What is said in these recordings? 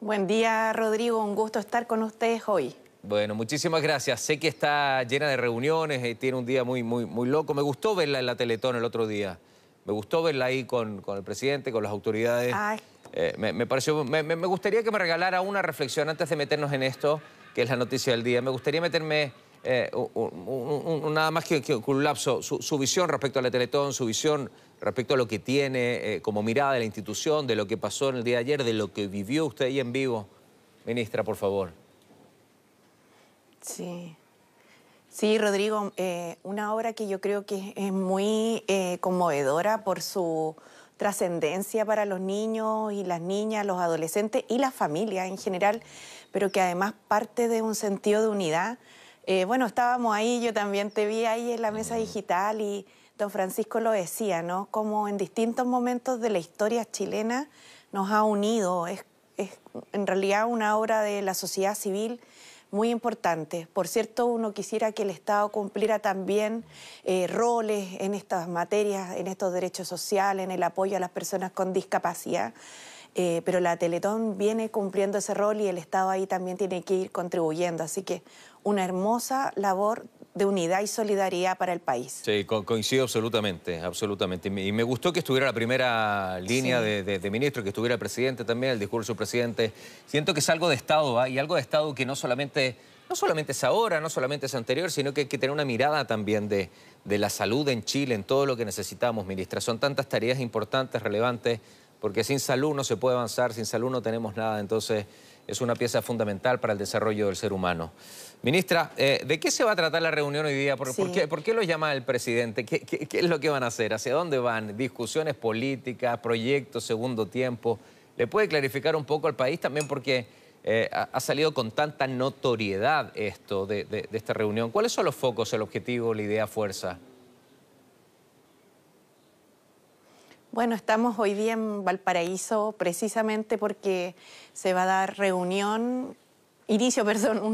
Buen día, Rodrigo. Un gusto estar con ustedes hoy. Bueno, muchísimas gracias. Sé que está llena de reuniones y tiene un día muy loco. Me gustó verla en la Teletón el otro día. Me gustó verla ahí con el presidente, con las autoridades. Ay. Me pareció, me gustaría que me regalara una reflexión antes de meternos en esto, que es la noticia del día. Me gustaría meterme nada más que un lapso, su visión respecto a la Teletón, su visión respecto a lo que tiene como mirada de la institución, de lo que pasó en el día de ayer, de lo que vivió usted ahí en vivo. Ministra, por favor. Sí. Sí, Rodrigo, una obra que yo creo que es muy conmovedora por su trascendencia para los niños y las niñas, los adolescentes y las familias en general, pero que además parte de un sentido de unidad. Bueno, estábamos ahí, yo también te vi ahí en la mesa digital y don Francisco lo decía, ¿no? Como en distintos momentos de la historia chilena nos ha unido. Es en realidad una obra de la sociedad civil muy importante. Por cierto, uno quisiera que el Estado cumpliera también roles en estas materias, en estos derechos sociales, en el apoyo a las personas con discapacidad. Pero la Teletón viene cumpliendo ese rol y el Estado ahí también tiene que ir contribuyendo. Así que una hermosa labor de unidad y solidaridad para el país. Sí, coincido absolutamente, absolutamente. Y me gustó que estuviera la primera línea Sí. de ministro, que estuviera el presidente también, el discurso del presidente. Siento que es algo de Estado, ¿ah? Y algo de Estado que no solamente es ahora, no solamente es anterior, sino que hay que tener una mirada también de la salud en Chile, en todo lo que necesitamos, ministra. Son tantas tareas importantes, relevantes, porque sin salud no se puede avanzar, sin salud no tenemos nada, entonces es una pieza fundamental para el desarrollo del ser humano. Ministra, ¿de qué se va a tratar la reunión hoy día? ¿Por qué lo llama el presidente? ¿Qué es lo que van a hacer? ¿Hacia dónde van? ¿Discusiones políticas, proyectos, segundo tiempo? ¿Le puede clarificar un poco al país también? Porque ha salido con tanta notoriedad esto de esta reunión. ¿Cuáles son los focos, el objetivo, la idea, fuerza? Bueno, estamos hoy día en Valparaíso precisamente porque se va a dar un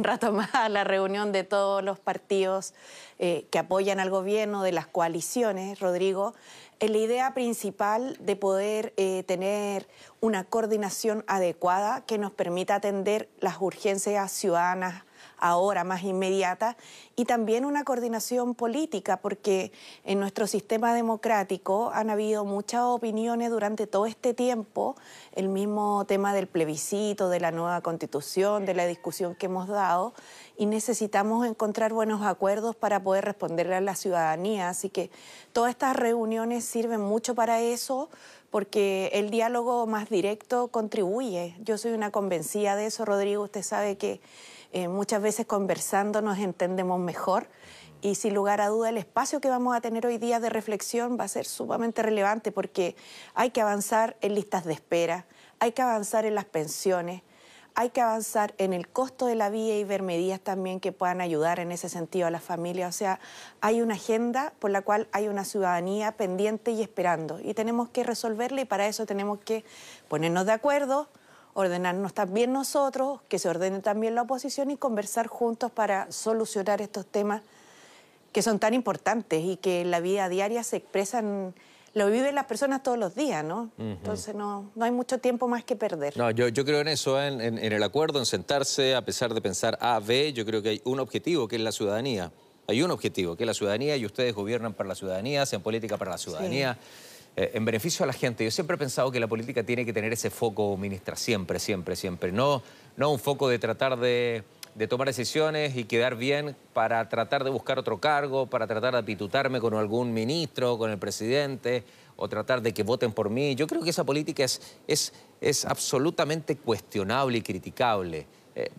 rato más a la reunión de todos los partidos que apoyan al gobierno, de las coaliciones, Rodrigo, en la idea principal de poder tener una coordinación adecuada que nos permita atender las urgencias ciudadanas ahora más inmediata, y también una coordinación política, porque en nuestro sistema democrático han habido muchas opiniones durante todo este tiempo, el mismo tema del plebiscito, de la nueva constitución, de la discusión que hemos dado, y necesitamos encontrar buenos acuerdos para poder responderle a la ciudadanía. Así que todas estas reuniones sirven mucho para eso, porque el diálogo más directo contribuye. Yo soy una convencida de eso, Rodrigo. Usted sabe que muchas veces conversando nos entendemos mejor, y sin lugar a duda el espacio que vamos a tener hoy día de reflexión va a ser sumamente relevante, porque hay que avanzar en listas de espera, hay que avanzar en las pensiones, hay que avanzar en el costo de la vida y ver medidas también que puedan ayudar en ese sentido a las familias. O sea, hay una agenda por la cual hay una ciudadanía pendiente y esperando, y tenemos que resolverla, y para eso tenemos que ponernos de acuerdo, ordenarnos también nosotros, que se ordene también la oposición, y conversar juntos para solucionar estos temas que son tan importantes y que en la vida diaria se expresan, lo viven las personas todos los días, ¿no? Entonces no hay mucho tiempo más que perder. No, yo creo en eso, en el acuerdo, en sentarse, a pesar de pensar A, B. Yo creo que hay un objetivo, que es la ciudadanía. Hay un objetivo, que es la ciudadanía, y ustedes gobiernan para la ciudadanía, hacen política para la ciudadanía. Sí. En beneficio a la gente. Yo siempre he pensado que la política tiene que tener ese foco, ministra, siempre, siempre, siempre. No un foco de tratar de tomar decisiones y quedar bien para tratar de buscar otro cargo, para tratar de apitutarme con algún ministro, con el presidente, o tratar de que voten por mí. Yo creo que esa política es absolutamente cuestionable y criticable.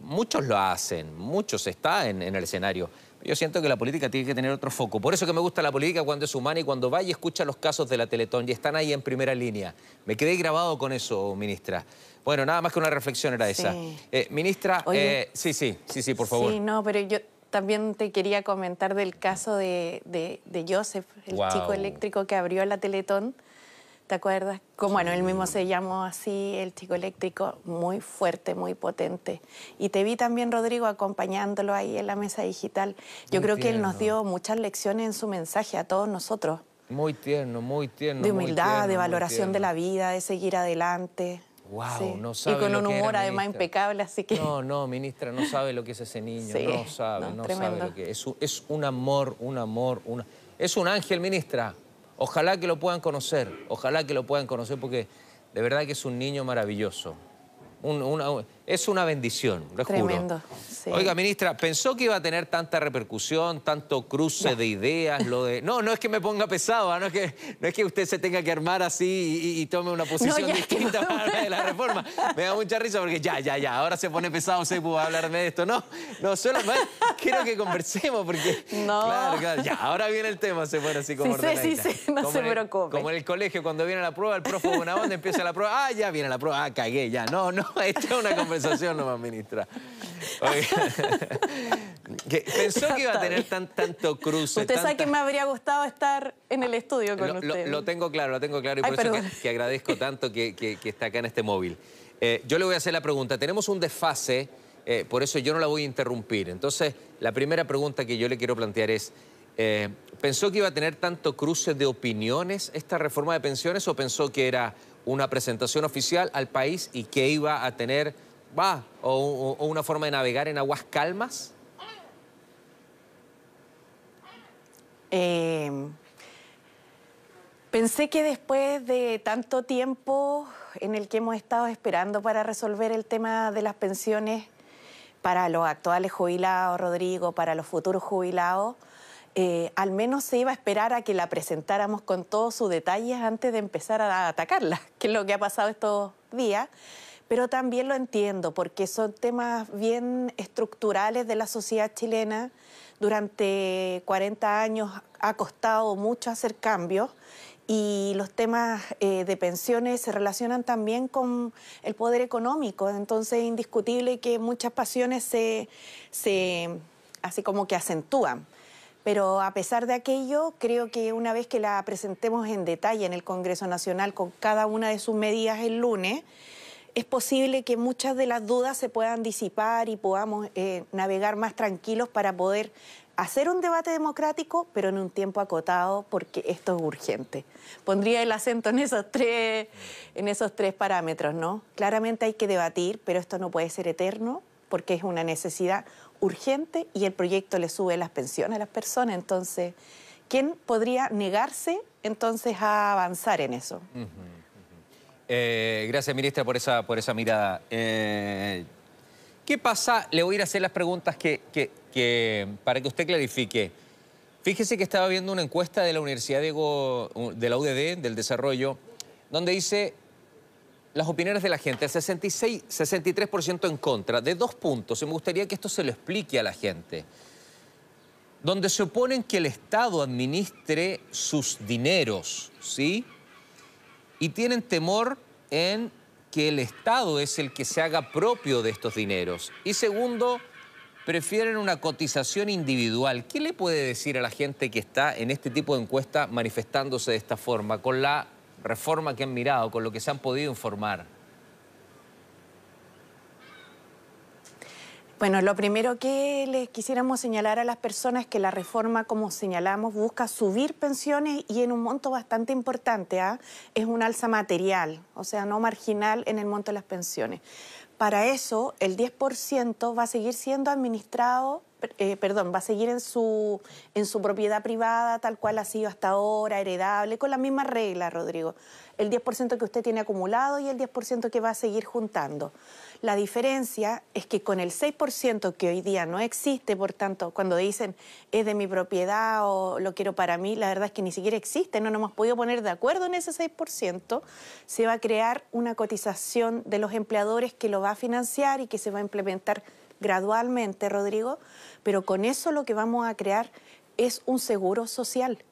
Muchos lo hacen, muchos están en el escenario. Yo siento que la política tiene que tener otro foco. Por eso que me gusta la política cuando es humana, y cuando va y escucha los casos de la Teletón y están ahí en primera línea. Me quedé grabado con eso, ministra. Bueno, nada más que una reflexión era esa. Ministra, sí, por favor. Sí, no, pero yo también te quería comentar del caso de Joseph, el chico eléctrico que abrió la Teletón. ¿Te acuerdas? Como, bueno, él mismo se llamó así, el chico eléctrico, muy fuerte, muy potente. Y te vi también, Rodrigo, acompañándolo ahí en la mesa digital. Yo creo que él nos dio muchas lecciones en su mensaje a todos nosotros. Muy tierno, muy tierno. De humildad, de valoración de la vida, de seguir adelante. Wow, Sí. no sabe Y con lo un que humor era, además ministra. impecable, así que... No, no, ministra, no sabe lo que es ese niño, Sí, no sabe, no, no tremendo. sabe lo que es. Es un amor, Es un ángel, ministra. Ojalá que lo puedan conocer, porque de verdad que es un niño maravilloso. Es una bendición, lo juro. Tremendo, sí. Oiga, ministra, ¿pensó que iba a tener tanta repercusión, tanto cruce de ideas, lo de... No, no es que me ponga pesado, ¿ah? No es que usted se tenga que armar así y tome una posición ya, distinta para hablar de la reforma. Me da mucha risa porque ya, ahora se pone pesado, se pudo hablarme de esto. No, solo quiero que conversemos porque... No. Claro, ya, ahora viene el tema, se pone así como ordenadita. Sí, no se preocupe. Como en el colegio, cuando viene la prueba, el profe buena onda, empieza la prueba, ya viene la prueba, cagué, ya. No, esta es una conversación nomás, ministra. Oiga, pensó que iba a tener tanto cruce. Usted sabe que me habría gustado estar en el estudio con usted. Lo tengo claro, y por eso que agradezco tanto que está acá en este móvil. Yo le voy a hacer la pregunta. Tenemos un desfase, por eso yo no la voy a interrumpir. Entonces, la primera pregunta que yo le quiero plantear es, ¿pensó que iba a tener tanto cruce de opiniones esta reforma de pensiones o pensó que era una presentación oficial al país y que iba a tener, o una forma de navegar en aguas calmas? Pensé que después de tanto tiempo en el que hemos estado esperando para resolver el tema de las pensiones para los actuales jubilados, Rodrigo, para los futuros jubilados, al menos se iba a esperar a que la presentáramos con todos sus detalles antes de empezar a atacarla, que es lo que ha pasado estos días. Pero también lo entiendo, porque son temas bien estructurales de la sociedad chilena. Durante 40 años ha costado mucho hacer cambios y los temas de pensiones se relacionan también con el poder económico. Entonces es indiscutible que muchas pasiones así como que acentúan. Pero a pesar de aquello, creo que una vez que la presentemos en detalle en el Congreso Nacional con cada una de sus medidas el lunes, es posible que muchas de las dudas se puedan disipar y podamos navegar más tranquilos para poder hacer un debate democrático, pero en un tiempo acotado, porque esto es urgente. Pondría el acento en esos tres parámetros, ¿no? Claramente hay que debatir, pero esto no puede ser eterno, porque es una necesidad urgente y el proyecto le sube las pensiones a las personas. Entonces, ¿quién podría negarse entonces a avanzar en eso? Gracias, ministra, por esa mirada. ¿Qué pasa? Le voy a ir a hacer las preguntas para que usted clarifique. Fíjese que estaba viendo una encuesta de la Universidad de la UDD, del Desarrollo, donde dice las opiniones de la gente, el 63% en contra, de 2 puntos. Y me gustaría que esto se lo explique a la gente. Donde se oponen que el Estado administre sus dineros, ¿sí? Y tienen temor en que el Estado es el que se haga propio de estos dineros. Y segundo, prefieren una cotización individual. ¿Qué le puede decir a la gente que está en este tipo de encuesta manifestándose de esta forma, con la reforma que han mirado, con lo que se han podido informar? Bueno, lo primero que les quisiéramos señalar a las personas es que la reforma, como señalamos, busca subir pensiones y en un monto bastante importante, es un alza material, o sea, no marginal en el monto de las pensiones. Para eso, el 10% va a seguir siendo administrado, va a seguir en su propiedad privada, tal cual ha sido hasta ahora, heredable, con las mismas reglas, Rodrigo. El 10% que usted tiene acumulado y el 10% que va a seguir juntando. La diferencia es que con el 6% que hoy día no existe, por tanto, cuando dicen es de mi propiedad o lo quiero para mí, la verdad es que ni siquiera existe, no nos hemos podido poner de acuerdo en ese 6%, se va a crear una cotización de los empleadores que lo va a financiar y que se va a implementar gradualmente, Rodrigo, pero con eso lo que vamos a crear es un seguro social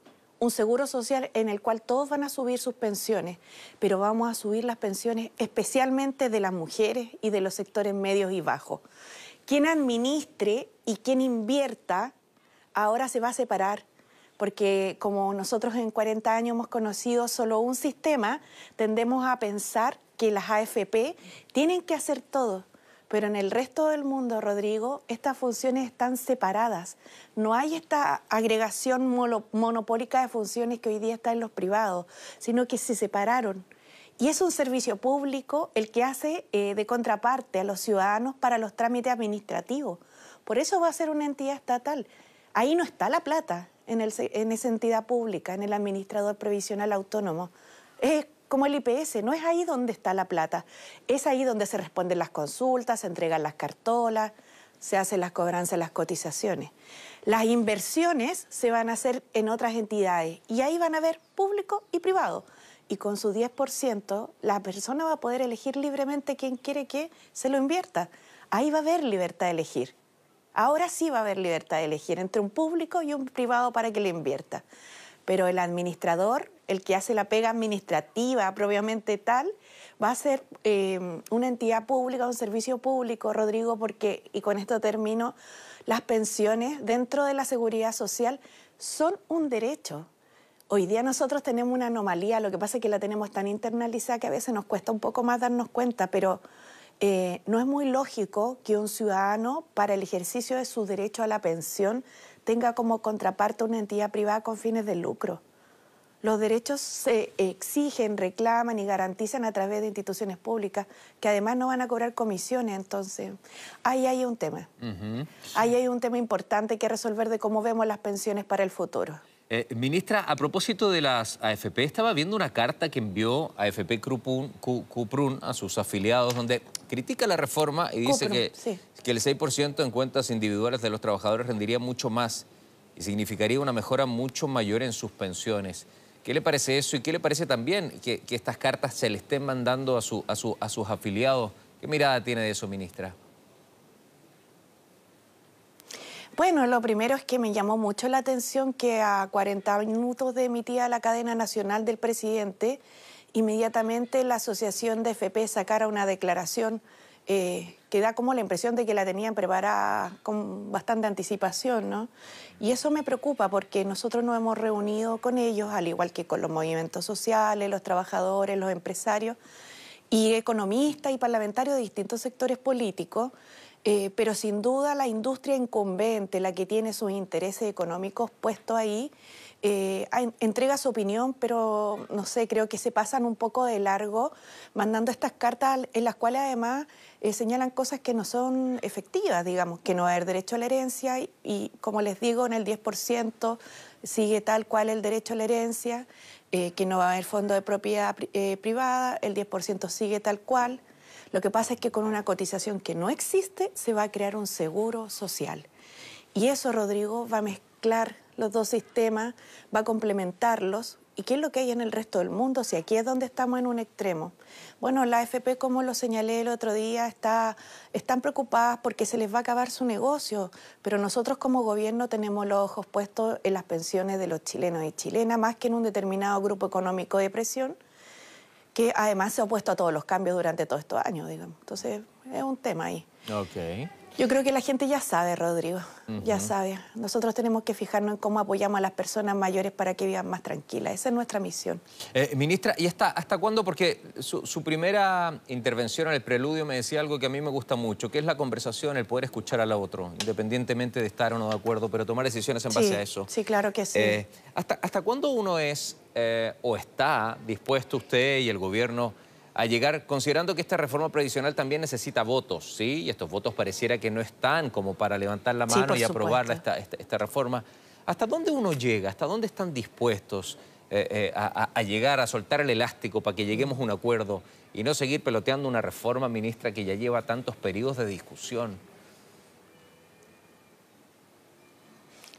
en el cual todos van a subir sus pensiones, pero vamos a subir las pensiones especialmente de las mujeres y de los sectores medios y bajos. Quien administre y quien invierta ahora se va a separar, porque como nosotros en 40 años hemos conocido solo un sistema, tendemos a pensar que las AFP tienen que hacer todo. Pero en el resto del mundo, Rodrigo, estas funciones están separadas. No hay esta agregación monopólica de funciones que hoy día está en los privados, sino que se separaron. Y es un servicio público el que hace de contraparte a los ciudadanos para los trámites administrativos. Por eso va a ser una entidad estatal. Ahí no está la plata en esa entidad pública, en el administrador previsional autónomo. Es como el IPS, no es ahí donde está la plata. Es ahí donde se responden las consultas, se entregan las cartolas, se hacen las cobranzas, las cotizaciones. Las inversiones se van a hacer en otras entidades y ahí van a haber público y privado. Y con su 10%, la persona va a poder elegir libremente quién quiere que se lo invierta. Ahí va a haber libertad de elegir. Ahora sí va a haber libertad de elegir entre un público y un privado para que le invierta. Pero el administrador, el que hace la pega administrativa propiamente tal, va a ser una entidad pública, un servicio público, Rodrigo, porque, y con esto termino, las pensiones dentro de la seguridad social son un derecho. Hoy día nosotros tenemos una anomalía, lo que pasa es que la tenemos tan internalizada que a veces nos cuesta un poco más darnos cuenta, pero no es muy lógico que un ciudadano, para el ejercicio de su derecho a la pensión, tenga como contraparte una entidad privada con fines de lucro. Los derechos se exigen, reclaman y garantizan a través de instituciones públicas que además no van a cobrar comisiones. Entonces, ahí hay un tema. Ahí hay un tema importante que resolver de cómo vemos las pensiones para el futuro. Ministra, a propósito de las AFP, estaba viendo una carta que envió AFP Cuprum a sus afiliados donde critica la reforma y dice que el 6% en cuentas individuales de los trabajadores rendiría mucho más y significaría una mejora mucho mayor en sus pensiones. ¿Qué le parece eso y qué le parece también que estas cartas se le estén mandando a sus afiliados? ¿Qué mirada tiene de eso, ministra? Bueno, lo primero es que me llamó mucho la atención que a 40 minutos de emitida la cadena nacional del presidente, inmediatamente la Asociación de FP sacara una declaración que da como la impresión de que la tenían preparada con bastante anticipación, ¿no? Y eso me preocupa porque nosotros nos hemos reunido con ellos, al igual que con los movimientos sociales, los trabajadores, los empresarios, y economistas y parlamentarios de distintos sectores políticos, pero sin duda la industria incumbente, la que tiene sus intereses económicos puestos ahí, entrega su opinión, pero no sé, creo que se pasan un poco de largo mandando estas cartas en las cuales además señalan cosas que no son efectivas, digamos, que no va a haber derecho a la herencia y como les digo, en el 10% sigue tal cual el derecho a la herencia, que no va a haber fondo de propiedad privada, el 10% sigue tal cual. Lo que pasa es que con una cotización que no existe se va a crear un seguro social. Y eso, Rodrigo, va a mezclar los dos sistemas, va a complementarlos. ¿Y qué es lo que hay en el resto del mundo? Si aquí es donde estamos en un extremo. Bueno, la AFP, como lo señalé el otro día, están preocupadas porque se les va a acabar su negocio, pero nosotros como gobierno tenemos los ojos puestos en las pensiones de los chilenos y chilenas, más que en un determinado grupo económico de presión, que además se ha opuesto a todos los cambios durante todos estos años, digamos. Entonces, es un tema ahí. Ok. Yo creo que la gente ya sabe, Rodrigo, ya sabe. Nosotros tenemos que fijarnos en cómo apoyamos a las personas mayores para que vivan más tranquilas. Esa es nuestra misión. Ministra, ¿y hasta cuándo? Porque su primera intervención en el preludio me decía algo que a mí me gusta mucho, que es la conversación, el poder escuchar al otro, independientemente de estar o no de acuerdo, pero tomar decisiones en base a eso. Sí, claro que sí. ¿Hasta cuándo uno es o está dispuesto usted y el gobierno a llegar, considerando que esta reforma previsional también necesita votos, ¿sí? Y estos votos pareciera que no están como para levantar la mano y aprobar esta reforma. ¿Hasta dónde uno llega? ¿Hasta dónde están dispuestos a llegar, a soltar el elástico para que lleguemos a un acuerdo y no seguir peloteando una reforma, ministra, que ya lleva tantos periodos de discusión?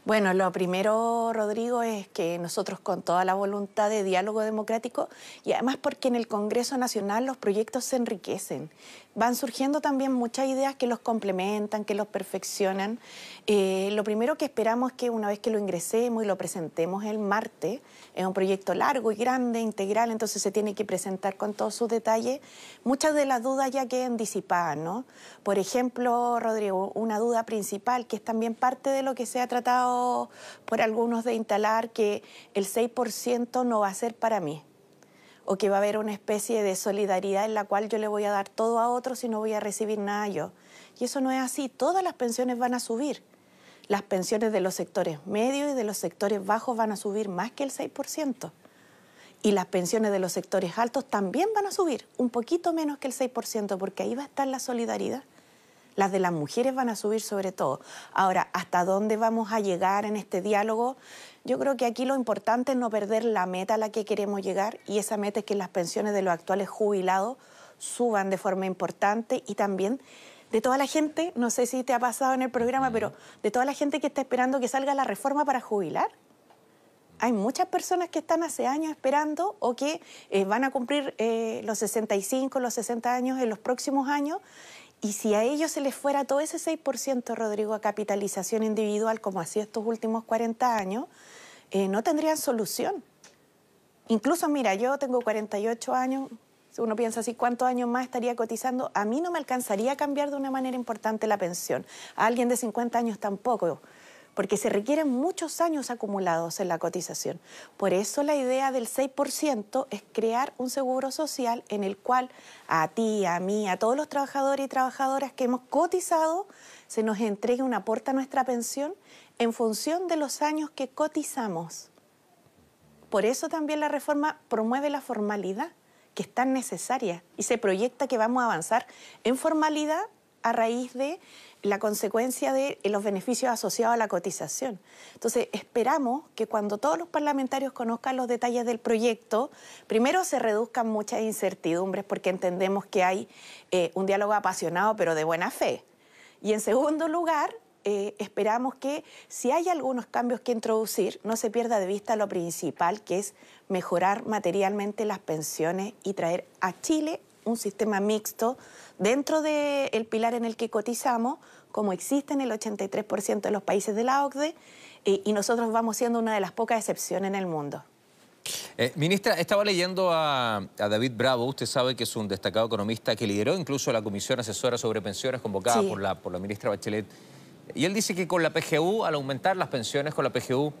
Bueno, lo primero, Rodrigo, es que nosotros con toda la voluntad de diálogo democrático y además porque en el Congreso Nacional los proyectos se enriquecen. Van surgiendo también muchas ideas que los complementan, que los perfeccionan. Lo primero que esperamos es que una vez que lo ingresemos y lo presentemos el martes, es un proyecto largo y grande, integral, entonces se tiene que presentar con todos sus detalles. Muchas de las dudas ya quedan disipadas, ¿no? Por ejemplo, Rodrigo, una duda principal que es también parte de lo que se ha tratado por algunos de instalar, que el 6% no va a ser para mí, o que va a haber una especie de solidaridad en la cual yo le voy a dar todo a otros y no voy a recibir nada yo. Y eso no es así, todas las pensiones van a subir. Las pensiones de los sectores medios y de los sectores bajos van a subir más que el 6%. Y las pensiones de los sectores altos también van a subir, un poquito menos que el 6%, porque ahí va a estar la solidaridad. Las de las mujeres van a subir sobre todo. Ahora, ¿hasta dónde vamos a llegar en este diálogo? Yo creo que aquí lo importante es no perder la meta a la que queremos llegar, y esa meta es que las pensiones de los actuales jubilados suban de forma importante, y también de toda la gente, no sé si te ha pasado en el programa, pero de toda la gente que está esperando que salga la reforma para jubilar. Hay muchas personas que están hace años esperando o que van a cumplir los 65, los 60 años en los próximos años, y si a ellos se les fuera todo ese 6%, Rodrigo, a capitalización individual, como hacía estos últimos 40 años, no tendrían solución. Incluso, mira, yo tengo 48 años, si uno piensa así, ¿cuántos años más estaría cotizando? A mí no me alcanzaría a cambiar de una manera importante la pensión. A alguien de 50 años tampoco, porque se requieren muchos años acumulados en la cotización. Por eso la idea del 6% es crear un seguro social en el cual a ti, a mí, a todos los trabajadores y trabajadoras que hemos cotizado, se nos entregue un aporte a nuestra pensión en función de los años que cotizamos. Por eso también la reforma promueve la formalidad, que es tan necesaria, y se proyecta que vamos a avanzar en formalidad a raíz de la consecuencia de los beneficios asociados a la cotización. Entonces, esperamos que cuando todos los parlamentarios conozcan los detalles del proyecto, primero se reduzcan muchas incertidumbres, porque entendemos que hay un diálogo apasionado, pero de buena fe. Y en segundo lugar, esperamos que si hay algunos cambios que introducir, no se pierda de vista lo principal, que es mejorar materialmente las pensiones y traer a Chile un sistema mixto dentro del pilar en el que cotizamos, como existe en el 83% de los países de la OCDE, y nosotros vamos siendo una de las pocas excepciones en el mundo. Ministra, estaba leyendo a David Bravo. Usted sabe que es un destacado economista que lideró incluso la Comisión Asesora sobre Pensiones convocada por la ministra Bachelet. Y él dice que con la PGU, al aumentar las pensiones con la PGU,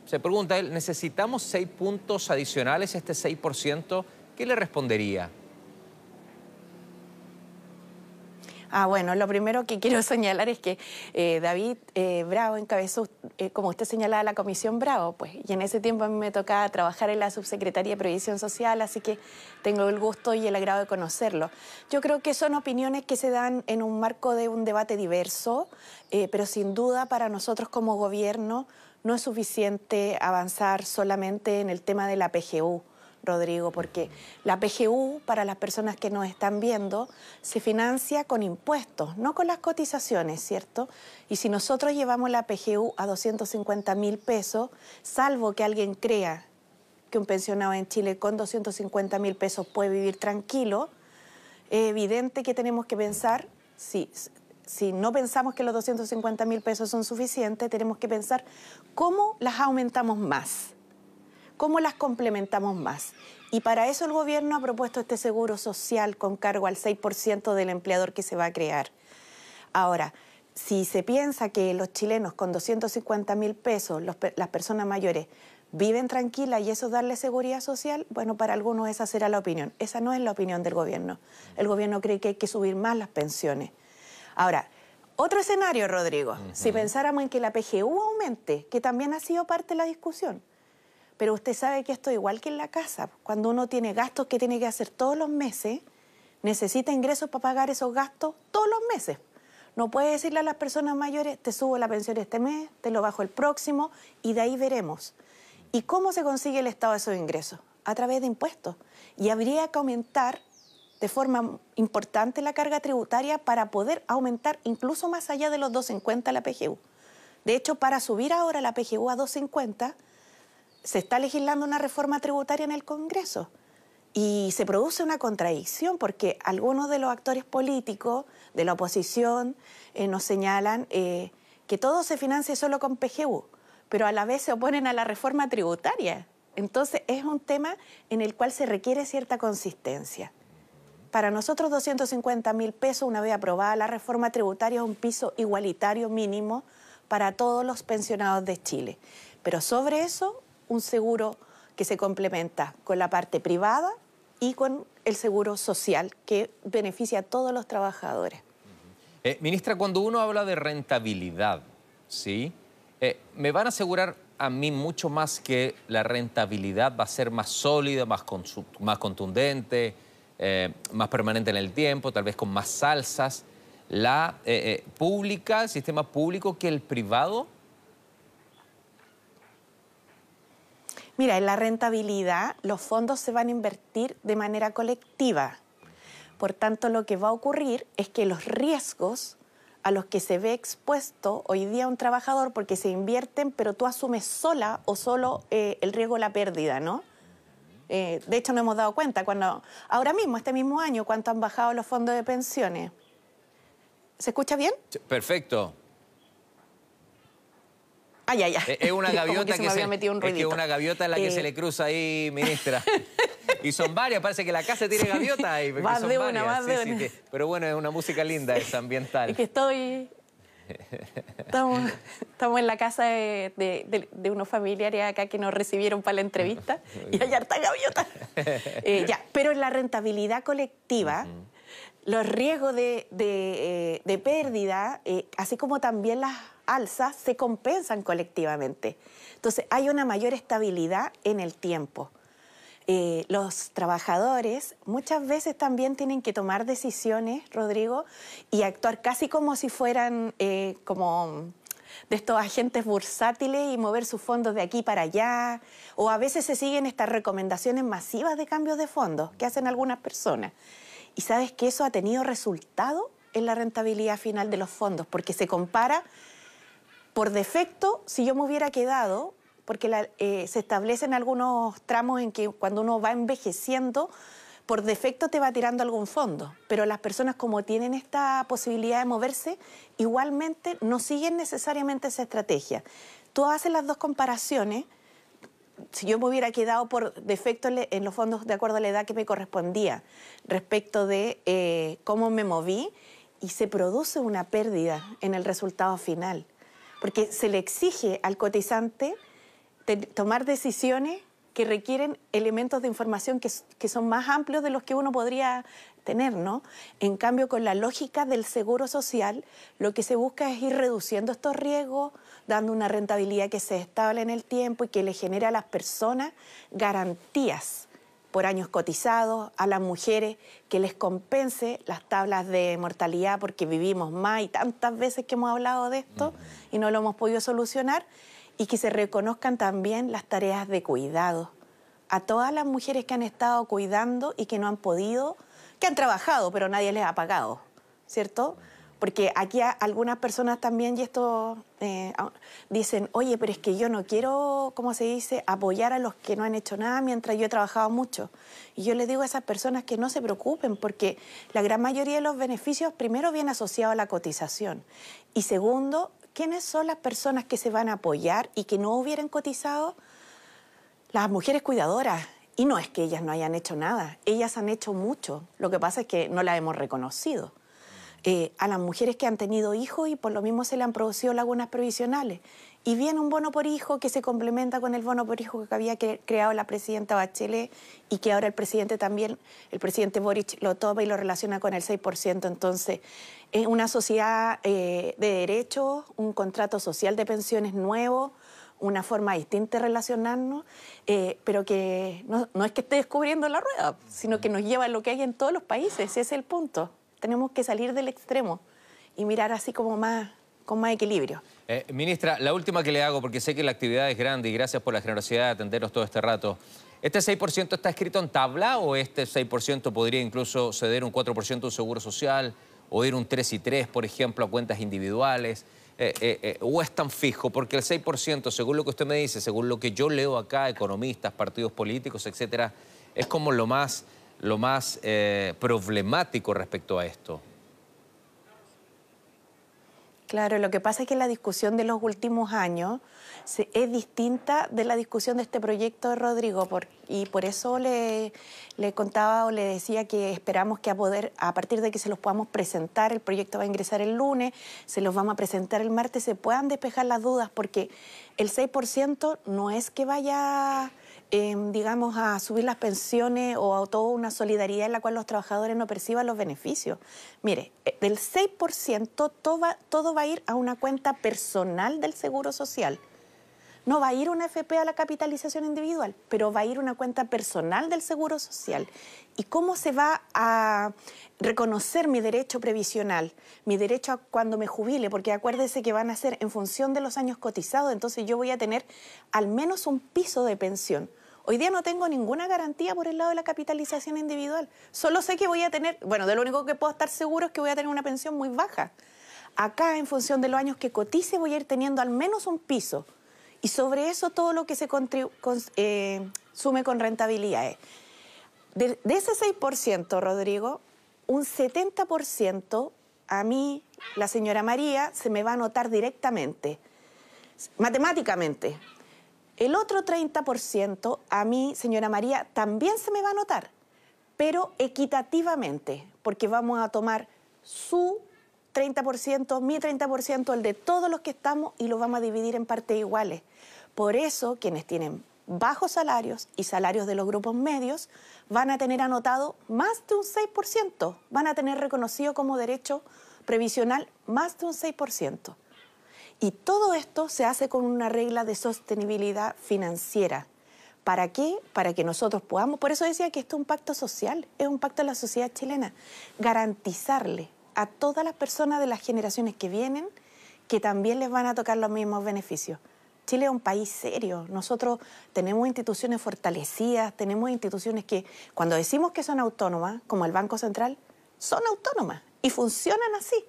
se pregunta él, ¿necesitamos 6 puntos adicionales, este 6%? ¿Qué le respondería? Bueno, lo primero que quiero señalar es que David Bravo encabezó, como usted señalaba, la Comisión Bravo, pues, y en ese tiempo a mí me tocaba trabajar en la Subsecretaría de Previsión Social, así que tengo el gusto y el agrado de conocerlo. Yo creo que son opiniones que se dan en un marco de un debate diverso, pero sin duda para nosotros como gobierno no es suficiente avanzar solamente en el tema de la PGU, Rodrigo, porque la PGU, para las personas que nos están viendo, se financia con impuestos, no con las cotizaciones, ¿cierto? Y si nosotros llevamos la PGU a 250.000 pesos, salvo que alguien crea que un pensionado en Chile con 250.000 pesos puede vivir tranquilo, es evidente que tenemos que pensar, si no pensamos que los 250.000 pesos son suficientes, tenemos que pensar cómo las aumentamos más. ¿Cómo las complementamos más? Y para eso el gobierno ha propuesto este seguro social con cargo al 6% del empleador que se va a crear. Ahora, si se piensa que los chilenos con 250.000 pesos, las personas mayores, viven tranquilas y eso es darle seguridad social, bueno, para algunos esa será la opinión. Esa no es la opinión del gobierno. El gobierno cree que hay que subir más las pensiones. Ahora, otro escenario, Rodrigo, si pensáramos en que la PGU aumente, que también ha sido parte de la discusión. Pero usted sabe que esto es igual que en la casa. Cuando uno tiene gastos que tiene que hacer todos los meses, necesita ingresos para pagar esos gastos todos los meses. No puede decirle a las personas mayores, te subo la pensión este mes, te lo bajo el próximo, y de ahí veremos. ¿Y cómo se consigue el estado de esos ingresos? A través de impuestos. Y habría que aumentar de forma importante la carga tributaria para poder aumentar incluso más allá de los 250 la PGU. De hecho, para subir ahora la PGU a 250, se está legislando una reforma tributaria en el Congreso y se produce una contradicción porque algunos de los actores políticos de la oposición nos señalan que todo se financia solo con PGU, pero a la vez se oponen a la reforma tributaria. Entonces es un tema en el cual se requiere cierta consistencia. Para nosotros 250.000 pesos, una vez aprobada la reforma tributaria, es un piso igualitario mínimo para todos los pensionados de Chile. Pero sobre eso, un seguro que se complementa con la parte privada y con el seguro social que beneficia a todos los trabajadores. Ministra, cuando uno habla de rentabilidad, ¿sí? Me van a asegurar a mí mucho más que la rentabilidad va a ser más sólida, más contundente, más permanente en el tiempo, tal vez con más salsas, la pública, el sistema público, que el privado. Mira, en la rentabilidad los fondos se van a invertir de manera colectiva. Por tanto, lo que va a ocurrir es que los riesgos a los que se ve expuesto hoy día un trabajador, porque se invierten, pero tú asumes sola o solo el riesgo de la pérdida, ¿no? De hecho, nos hemos dado cuenta, ahora mismo, este mismo año, cuánto han bajado los fondos de pensiones. ¿Se escucha bien? Perfecto. Ay, ay, ay. Es una gaviota que se me había metido un ruidito. Es que una gaviota es la que se le cruza ahí, ministra. Y son varias, parece que la casa tiene gaviotas ahí. Más de una, más de una. Pero bueno, es una música linda, es ambiental. Es que estamos en la casa de unos familiares acá que nos recibieron para la entrevista y hay harta gaviota. Pero en la rentabilidad colectiva, los riesgos de pérdida, así como también las alzas, se compensan colectivamente. Entonces, hay una mayor estabilidad en el tiempo. Los trabajadores muchas veces también tienen que tomar decisiones, Rodrigo, y actuar casi como si fueran como de estos agentes bursátiles y mover sus fondos de aquí para allá. O a veces se siguen estas recomendaciones masivas de cambios de fondos que hacen algunas personas. Y sabes que eso ha tenido resultado en la rentabilidad final de los fondos, porque se compara por defecto. Si yo me hubiera quedado, porque se establecen algunos tramos en que cuando uno va envejeciendo, por defecto te va tirando algún fondo, pero las personas, como tienen esta posibilidad de moverse, igualmente no siguen necesariamente esa estrategia. Tú haces las dos comparaciones. Si yo me hubiera quedado por defecto en los fondos de acuerdo a la edad que me correspondía, respecto de cómo me moví, y se produce una pérdida en el resultado final, porque se le exige al cotizante tomar decisiones que requieren elementos de información que son más amplios de los que uno podría tener, ¿no? En cambio, con la lógica del seguro social, lo que se busca es ir reduciendo estos riesgos, dando una rentabilidad que sea estable en el tiempo y que le genere a las personas garantías por años cotizados, a las mujeres que les compense las tablas de mortalidad, porque vivimos más y tantas veces que hemos hablado de esto y no lo hemos podido solucionar, y que se reconozcan también las tareas de cuidado a todas las mujeres que han estado cuidando y que no han podido, que han trabajado, pero nadie les ha pagado, ¿cierto? Porque aquí algunas personas también, y esto dicen, oye, pero es que yo no quiero, ¿cómo se dice?, apoyar a los que no han hecho nada mientras yo he trabajado mucho. Y yo les digo a esas personas que no se preocupen, porque la gran mayoría de los beneficios, primero, viene asociado a la cotización. Y segundo, ¿quiénes son las personas que se van a apoyar y que no hubieran cotizado? Las mujeres cuidadoras. Y no es que ellas no hayan hecho nada, ellas han hecho mucho. Lo que pasa es que no las hemos reconocido. A las mujeres que han tenido hijos y por lo mismo se le han producido lagunas previsionales. Y viene un bono por hijo que se complementa con el bono por hijo que había creado la presidenta Bachelet y que ahora el presidente Boric lo toma y lo relaciona con el 6%. Entonces, es una sociedad de derechos, un contrato social de pensiones nuevo, una forma distinta de relacionarnos, pero que no es que esté descubriendo la rueda, sino que nos lleva a lo que hay en todos los países. Ese es el punto. Tenemos que salir del extremo y mirar así como con más equilibrio. Ministra, la última que le hago, porque sé que la actividad es grande y gracias por la generosidad de atendernos todo este rato. ¿Este 6% está escrito en tabla o este 6% podría incluso ceder un 4% a un seguro social o ir un 3 y 3, por ejemplo, a cuentas individuales? ¿O es tan fijo? Porque el 6%, según lo que usted me dice, según lo que yo leo acá, economistas, partidos políticos, etcétera, es como lo más problemático respecto a esto. Claro, lo que pasa es que la discusión de los últimos años es distinta de la discusión de este proyecto de Rodrigo, y por eso le contaba o le decía que esperamos que a partir de que se los podamos presentar, el proyecto va a ingresar el lunes, se los vamos a presentar el martes, se puedan despejar las dudas, porque el 6% no es que vaya, digamos, a subir las pensiones o a toda una solidaridad en la cual los trabajadores no perciban los beneficios. Mire, del 6% todo va a ir a una cuenta personal del Seguro Social. No va a ir una AFP a la capitalización individual, pero va a ir una cuenta personal del Seguro Social. ¿Y cómo se va a reconocer mi derecho previsional, mi derecho a cuando me jubile? Porque acuérdese que van a ser en función de los años cotizados, entonces yo voy a tener al menos un piso de pensión. Hoy día no tengo ninguna garantía por el lado de la capitalización individual. Solo sé que voy a tener, bueno, de lo único que puedo estar seguro es que voy a tener una pensión muy baja. Acá, en función de los años que cotice, voy a ir teniendo al menos un piso. Y sobre eso todo lo que se sume con rentabilidades. De ese 6%, Rodrigo, un 70% a mí, la señora María, se me va a anotar directamente, matemáticamente. El otro 30% a mí, señora María, también se me va a anotar, pero equitativamente, porque vamos a tomar su 30%, mi 30%, el de todos los que estamos, y lo vamos a dividir en partes iguales. Por eso, quienes tienen bajos salarios y salarios de los grupos medios van a tener anotado más de un 6%, van a tener reconocido como derecho previsional más de un 6%. Y todo esto se hace con una regla de sostenibilidad financiera. ¿Para qué? Para que nosotros podamos, por eso decía que esto es un pacto social, es un pacto de la sociedad chilena, garantizarle a todas las personas de las generaciones que vienen que también les van a tocar los mismos beneficios. Chile es un país serio, nosotros tenemos instituciones fortalecidas, tenemos instituciones que cuando decimos que son autónomas, como el Banco Central, son autónomas y funcionan así,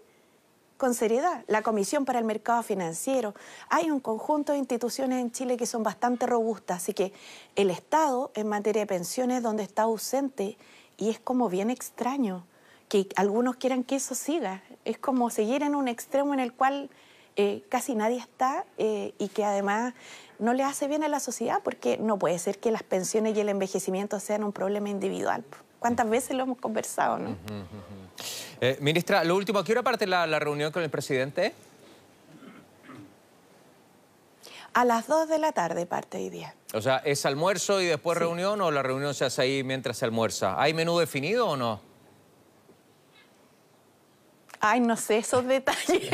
con seriedad. La Comisión para el Mercado Financiero, hay un conjunto de instituciones en Chile que son bastante robustas, así que el Estado en materia de pensiones donde está ausente, y es como bien extraño que algunos quieran que eso siga, es como seguir en un extremo en el cual casi nadie está y que además no le hace bien a la sociedad, porque no puede ser que las pensiones y el envejecimiento sean un problema individual. ¿Cuántas veces lo hemos conversado, no? Ministra, lo último, ¿a qué hora parte la reunión con el presidente? A las 2 de la tarde parte hoy día. O sea, ¿es almuerzo y después Sí. reunión, o la reunión se hace ahí mientras se almuerza? ¿Hay menú definido o no? Ay, no sé esos detalles.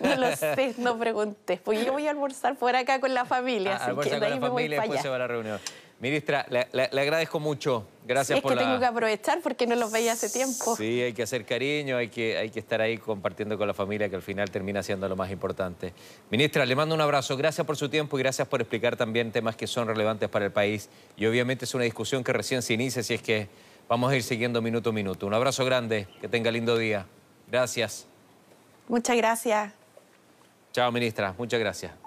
No lo sé, no pregunté. Porque yo voy a almorzar por acá con la familia, así que de ahí me voy para después allá. se va a la reunión. Ministra, le agradezco mucho. Gracias por la... Es que tengo que aprovechar porque no los veía hace tiempo. Sí, hay que hacer cariño, hay que estar ahí compartiendo con la familia, que al final termina siendo lo más importante. Ministra, le mando un abrazo. Gracias por su tiempo y gracias por explicar también temas que son relevantes para el país. Y obviamente es una discusión que recién se inicia, así es que vamos a ir siguiendo minuto a minuto. Un abrazo grande, que tenga lindo día. Gracias. Muchas gracias. Chao, ministra. Muchas gracias.